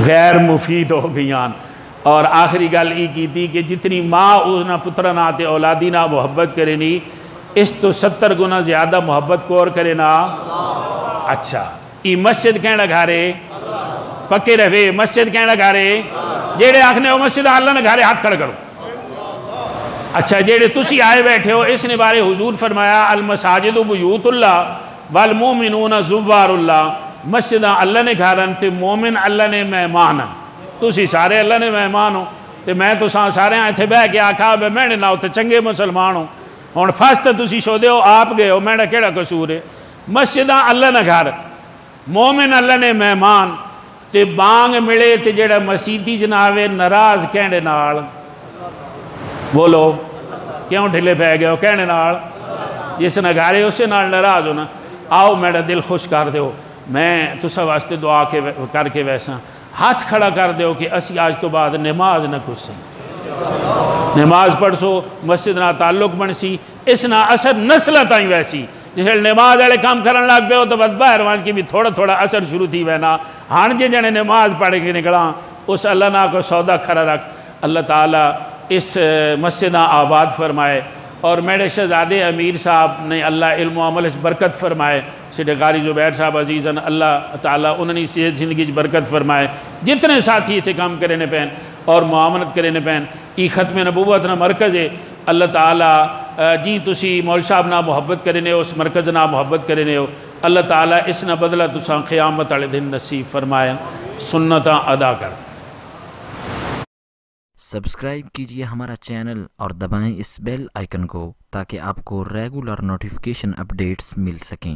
غیر مفید ہو گئیاں، اور آخری گل یہ کی تھی کہ جتنی ماں اس نہ پترہ نہ تے اولادی نہ محبت کرے نی اس تو 70 گنا زیادہ محبت کو اور کرے نا، اچھا ای مسجد کہنے لگا رہے پکے رہے مسجد کہنے لگا رہے جیڑے آکھنے ہو مسجد اللہ نے گھارے ہاتھ کھڑ کرو، اچھا جیڑے تسی آئے بیٹھے ہو اس نے بارے حضور فرمایا المساجد بیوت اللہ والمومنون زوار اللہ، مسجدہ اللہ نے گھارن تے مومن اللہ نے مہمان، تسی سارے اللہ نے مہمان ہو تے میں تو سارے آئے تھے بہ کے آکھا بے میں نے نہ ہوتے چنگے مسلمان ہوں، اور فاستے تسی شو دے ہو آپ گئے ہو میں نے کیڑا قصور ہے، مسجدہ اللہ نے گھار مومن اللہ نے مہمان، تے بانگ ملے تے جیڑا مسیدی جناوے ناراض کہنے نال، بولو کیوں ڈھلے پہ گئے ہو کہنے نال، جس نے گھارے اسے نال ناراض ہونا، آؤ میرا دل خوش کر دے ہو، میں تسا واسطے دعا کر کے ویسا ہاتھ کھڑا کر دے ہو کہ اسی آج تو بعد نماز نہ کچھ سیں، نماز پڑھ سو مسجد نہ تعلق بن سی، اس نہ اثر نسلہ تائیں ویسی، جسے نماز والے کام کرن لگ پہ ہو تو بس باہر وہاں کی بھی تھوڑا تھوڑا اثر شروع تھی وینا، ہاں جے جنے نماز پڑھ کے نکلا اس اللہ نہ کو سودا کھڑا رکھ، اللہ تعالیٰ اس مسجدہ آباد فرمائے، اور میرے شہزادے امیر صاحب نے اللہ علم و عمل برکت فرمائے، سیدھے قاری زبیر صاحب عزیزاً اللہ تعالیٰ انہوں نے صحت زندگی برکت فرمائے، جتنے ساتھی تھے کام کرنے پہن اور معاونت کرنے پہن ای ختم نبوت نہ مرکز ہے اللہ تعالیٰ جی تسی مول صاحب نہ محبت کرنے ہو، اس مرکز نہ محبت کرنے ہو، اللہ تعالیٰ اس نہ بدلہ تساں قیامت والے دن نصیب فرمائے، سنتاں ادا کر۔ سبسکرائب کیجئے ہمارا چینل اور دبائیں اس بیل آئیکن کو تاکہ آپ کو ریگولر نوٹیفیکیشن اپڈیٹس مل سکیں۔